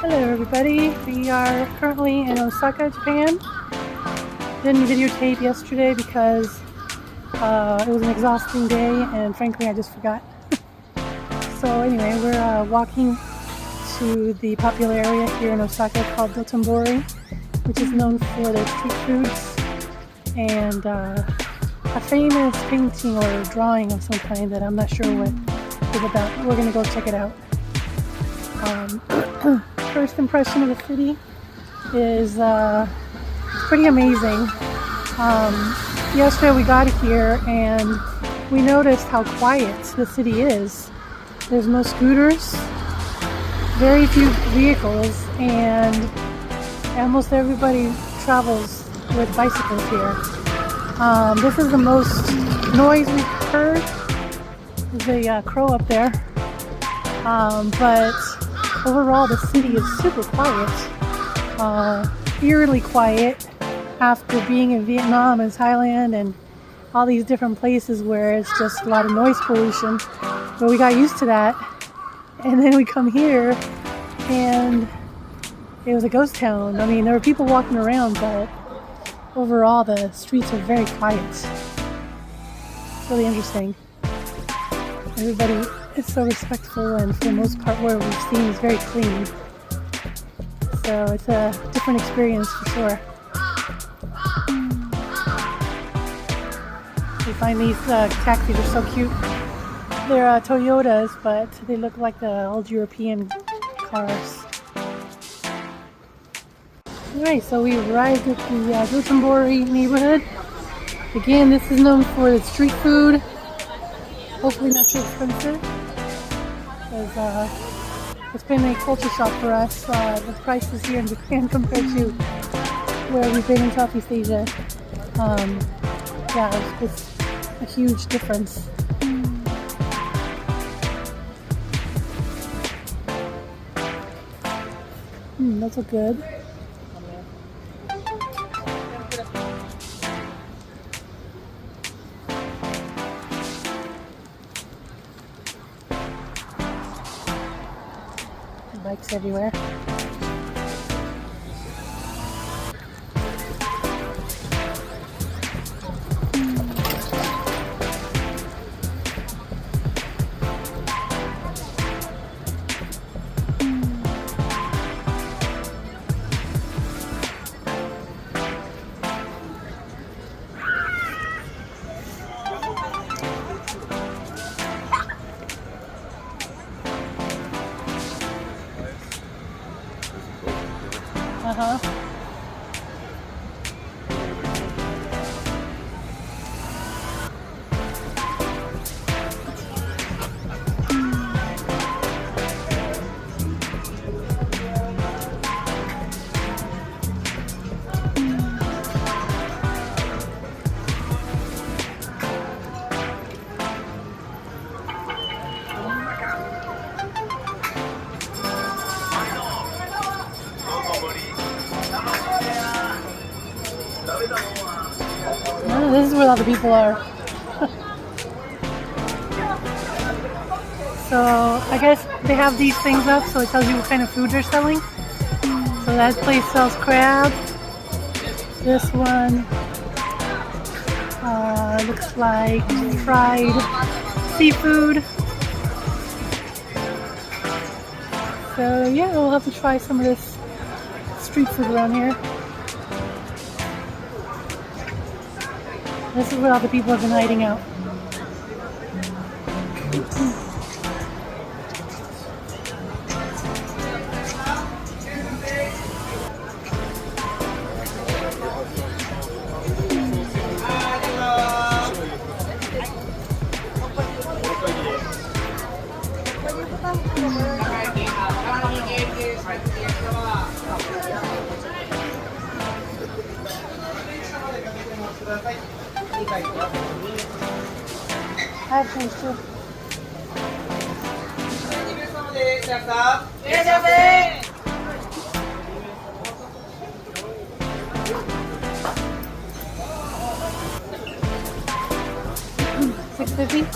Hello everybody, we are currently in Osaka, Japan. Didn't videotape yesterday because it was an exhausting day and frankly I just forgot. So anyway, we're walking to the popular area here in Osaka called Dontonori, which is known for their street foods and a famous painting or drawing of some kind that I'm not sure what it's about, but we're going to go check it out. First impression of the city is pretty amazing. Yesterday we got here and we noticed how quiet the city is. There's no scooters, very few vehicles, and almost everybody travels with bicycles here. This is the most noise we've heard. There's a crow up there, but overall the city is super quiet, eerily quiet after being in Vietnam and Thailand and all these different places where it's just a lot of noise pollution. But we got used to that, and then we come here and it was a ghost town. I mean, there were people walking around, but overall the streets are very quiet. It's really interesting. Everybody is so respectful, and for the most part where we've seen is very clean. So it's a different experience for sure. We find these taxis are so cute. They're Toyotas, but they look like the old European cars. Alright, so we arrived at the Dontonori neighborhood. Again, this is known for the street food. Hopefully not too expensive, because it's been a culture shock for us. The prices here in Japan compared to where we've been in Southeast Asia. Yeah, it's a huge difference. Those look good. Bikes everywhere. This is where all the people are. So I guess they have these things up so it tells you what kind of food they're selling. So that place sells crab. This one looks like fried seafood. So yeah, we'll have to try some of this street food around here. This is where all the people have been hiding out. I have change too. $6.50.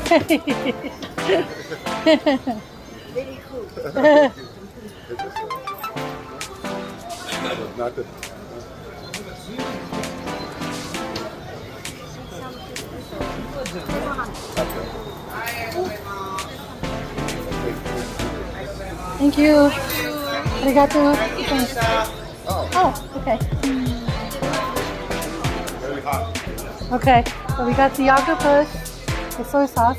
Very cool. Not the. Thank you. Arigato. Thanks. Oh, okay. Very hot. Okay, so we got the octopus with soy sauce.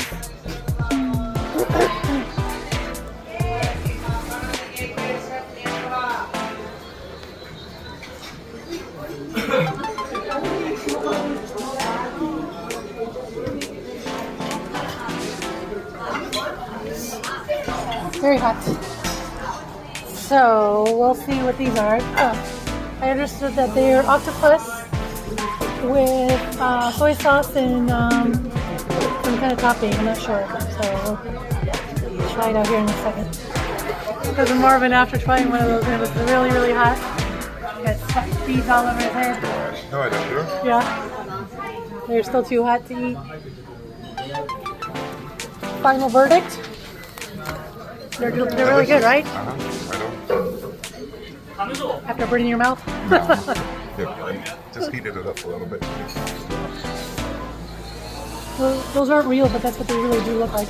Very hot. So we'll see what these are. Oh, I understood that they're octopus with soy sauce and some kind of topping. I'm not sure. So we'll try it out here in a second. Because more of an after trying one of those, and it was really, really hot. Got beads all over his head. No, I don't do. Yeah. They're still too hot to eat. Final verdict? They're really good, right? I don't. After burning your mouth? Yeah, I just heated it up a little bit. Well, those aren't real, but that's what they really do look like.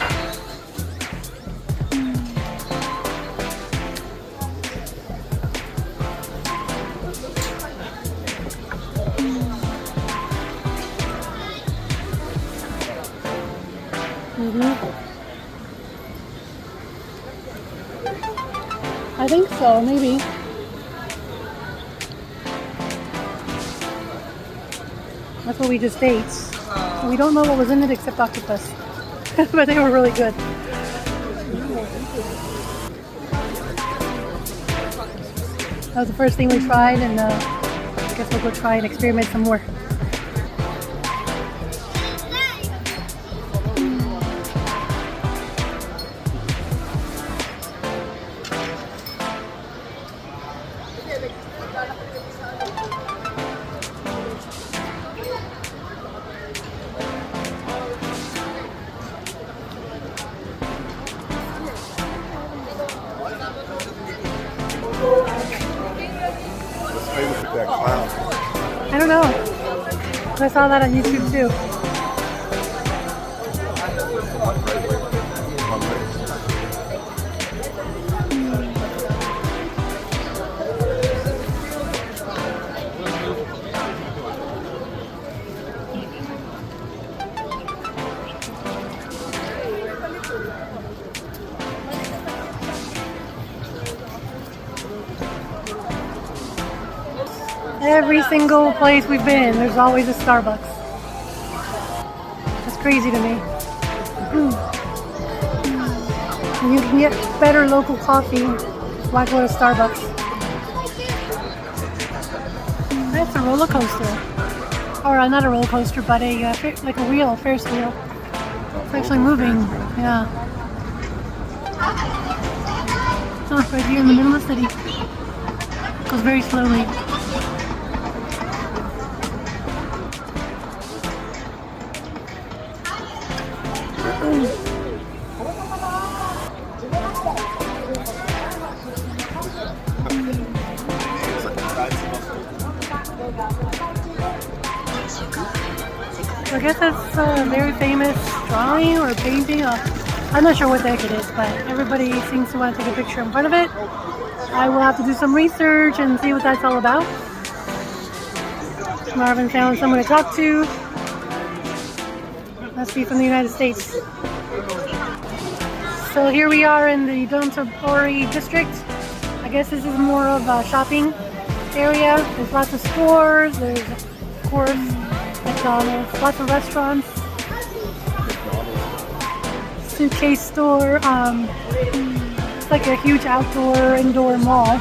I think so, maybe. That's what we just ate. We don't know what was in it except octopus. But they were really good. That was the first thing we tried, and I guess we'll go try and experiment some more. That clown. I don't know. I saw that on YouTube too. Every single place we've been, there's always a Starbucks. That's crazy to me. And you can get better local coffee. Why go to Starbucks? That's a roller coaster. Or not a roller coaster, but a like a wheel, Ferris wheel. It's actually moving. Yeah. Oh, right here in the middle of the city. It goes very slowly. I guess that's a very famous drawing or painting. I'm not sure what the heck it is, but everybody seems to want to take a picture in front of it. I will have to do some research and see what that's all about. Marvin found someone to talk to. Must be from the United States. So here we are in the Dontonori district. I guess this is more of a shopping area. There's lots of stores. There's, of course, McDonald's, lots of restaurants, suitcase store. It's like a huge outdoor, indoor mall.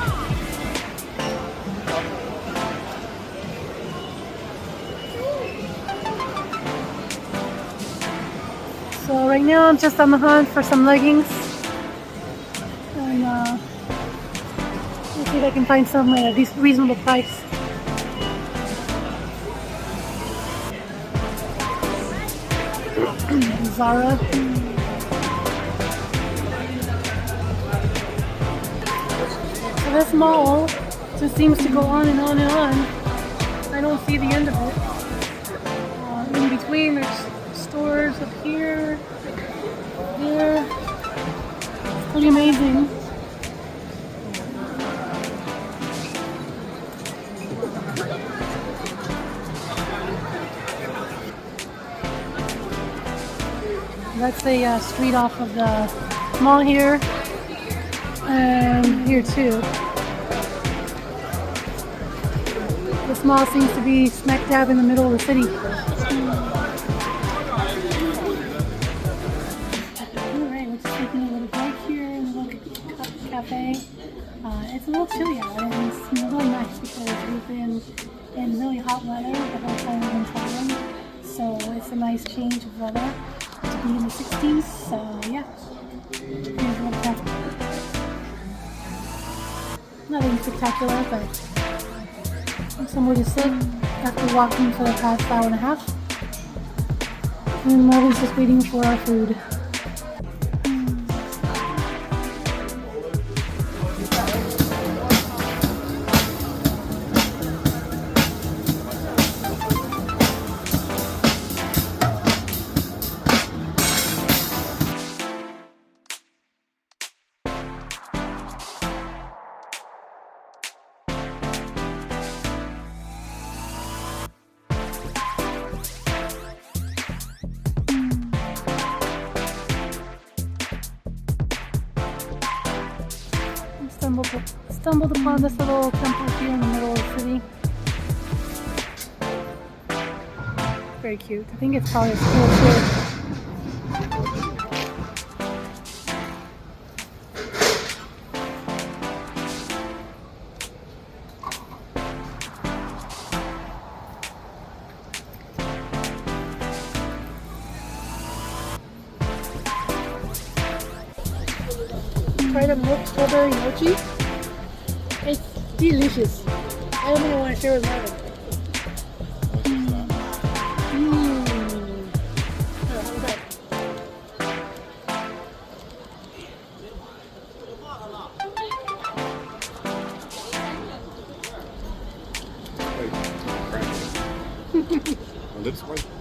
So right now I'm just on the hunt for some leggings, and let's see if I can find some at a reasonable price. Zara. So this mall just seems to go on and on and on. I don't see the end of it. In between, there's stores up here, there. It's pretty amazing. That's a street off of the mall here, and here too. This mall seems to be smack dab in the middle of the city. Alright, we're just taking a little break here in the little cafe. It's a little chilly out, and it's really nice because we've been in really hot weather the whole time we've been traveling. So it's a nice change of weather to be in the 60s. So yeah, here's a little cafe. Nothing spectacular, but somewhere to sit after walking for the past hour and a half. And Marvin's just waiting for our food. Stumbled upon this little temple here in the middle of the city. Very cute. I think it's probably a school too. Try the milk strawberry mochi. It's delicious. I don't think I want to share with Marvin. On this one?